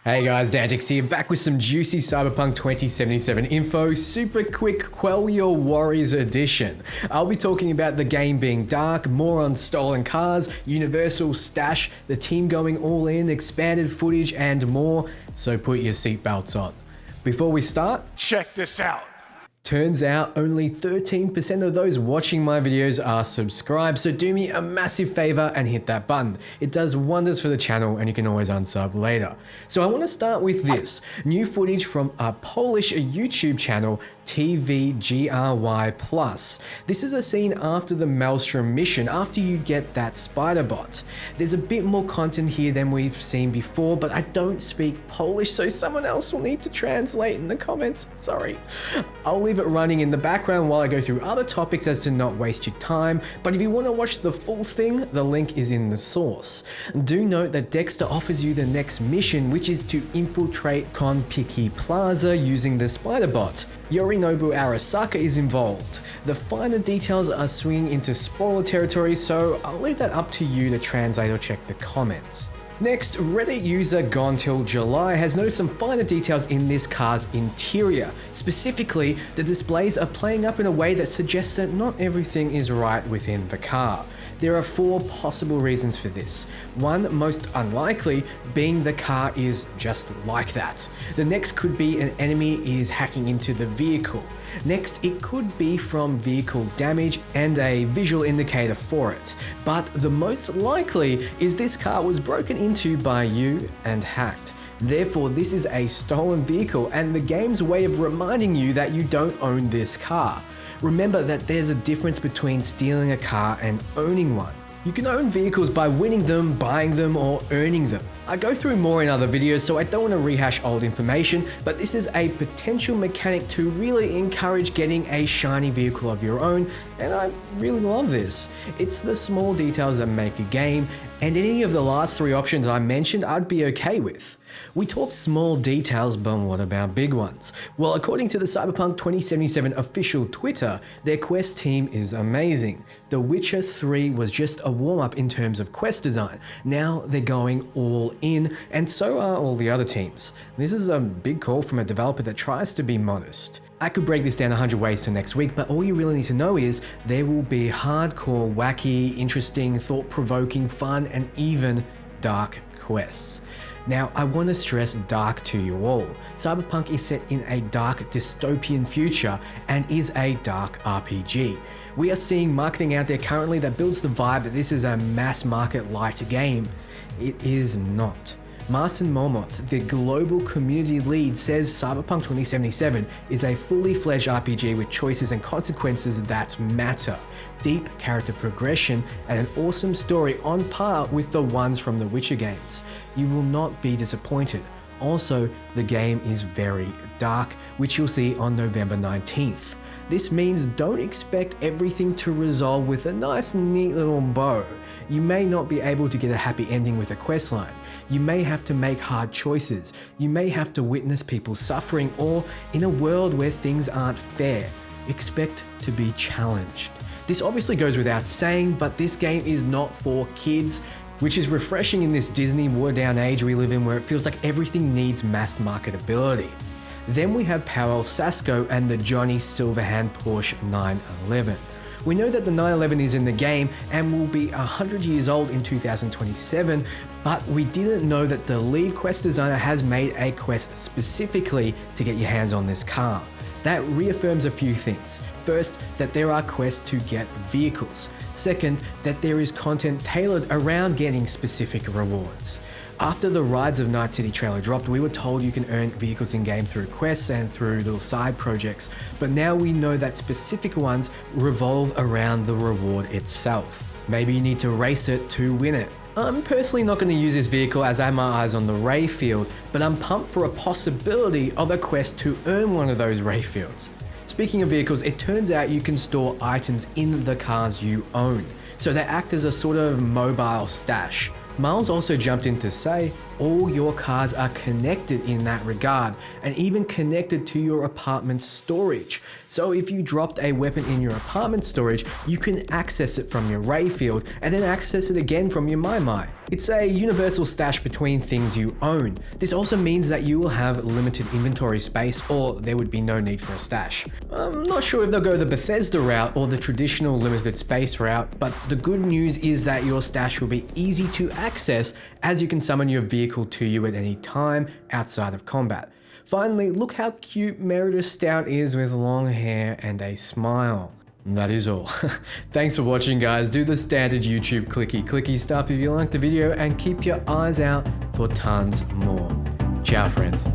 Hey guys, Dantix here, back with some juicy Cyberpunk 2077 info, super quick Quell Your Worries edition. I'll be talking about the game being dark, more on stolen cars, universal stash, the team going all in, expanded footage and more, so put your seatbelts on. Before we start, check this out. Turns out only 13% of those watching my videos are subscribed, so do me a massive favor and hit that button. It does wonders for the channel and you can always unsub later. So I want to start with this, new footage from a Polish YouTube channel, TVGRY+. This is a scene after the Maelstrom mission, after you get that spider bot. There's a bit more content here than we've seen before, but I don't speak Polish, so someone else will need to translate in the comments, sorry. I'll leave it running in the background while I go through other topics as to not waste your time, but if you want to watch the full thing, the link is in the source. Do note that Dexter offers you the next mission, which is to infiltrate Konpiki Plaza using the spider bot. Yorinobu Arasaka is involved. The finer details are swinging into spoiler territory, so I'll leave that up to you to translate or check the comments. Next, Reddit user Gone Till July has noticed some finer details in this car's interior. Specifically, the displays are playing up in a way that suggests that not everything is right within the car. There are 4 possible reasons for this. One, most unlikely, being the car is just like that. The next could be an enemy is hacking into the vehicle. Next, it could be from vehicle damage and a visual indicator for it. But the most likely is this car was broken into by you and hacked. Therefore, this is a stolen vehicle and the game's way of reminding you that you don't own this car. Remember that there's a difference between stealing a car and owning one. You can own vehicles by winning them, buying them, or earning them. I go through more in other videos, so I don't want to rehash old information, but this is a potential mechanic to really encourage getting a shiny vehicle of your own, and I really love this. It's the small details that make a game, and any of the last 3 options I mentioned I'd be okay with. We talked small details, but what about big ones? Well, according to the Cyberpunk 2077 official Twitter, their quest team is amazing. The Witcher 3 was just a warm-up in terms of quest design. Now they're going all in, and so are all the other teams. This is a big call from a developer that tries to be modest. I could break this down 100 ways till next week, but all you really need to know is there will be hardcore, wacky, interesting, thought-provoking, fun, and even dark quests. Now, I want to stress dark to you all. Cyberpunk is set in a dark dystopian future and is a dark RPG. We are seeing marketing out there currently that builds the vibe that this is a mass market light game. It is not. Marcin Momot, the global community lead, says Cyberpunk 2077 is a fully fledged RPG with choices and consequences that matter, deep character progression, and an awesome story on par with the ones from the Witcher games. You will not be disappointed. Also, the game is very dark, which you'll see on November 19th. This means don't expect everything to resolve with a nice neat little bow. You may not be able to get a happy ending with a questline. You may have to make hard choices. You may have to witness people suffering, or in a world where things aren't fair, expect to be challenged. This obviously goes without saying, but this game is not for kids, which is refreshing in this Disney watered-down age we live in where it feels like everything needs mass marketability. Then we have Powell Sasko and the Johnny Silverhand Porsche 911. We know that the 911 is in the game and will be 100 years old in 2027, but we didn't know that the lead quest designer has made a quest specifically to get your hands on this car. That reaffirms a few things. First, that there are quests to get vehicles. Second, that there is content tailored around getting specific rewards. After the Rides of Night City trailer dropped, we were told you can earn vehicles in-game through quests and through little side projects, but now we know that specific ones revolve around the reward itself. Maybe you need to race it to win it. I'm personally not going to use this vehicle as I have my eyes on the Ray Field, but I'm pumped for a possibility of a quest to earn one of those Ray Fields. Speaking of vehicles, it turns out you can store items in the cars you own, so they act as a sort of mobile stash. Miles also jumped in to say, all your cars are connected in that regard, and even connected to your apartment storage. So if you dropped a weapon in your apartment storage, you can access it from your ray field and then access it again from your My. It's a universal stash between things you own. This also means that you will have limited inventory space, or there would be no need for a stash. I'm not sure if they'll go the Bethesda route or the traditional limited space route, but the good news is that your stash will be easy to access, as you can summon your vehicle to you at any time outside of combat. Finally, look how cute Meredith Stout is with long hair and a smile. That is all. Thanks for watching, guys. Do the standard YouTube clicky stuff if you liked the video, and keep your eyes out for tons more. Ciao, friends.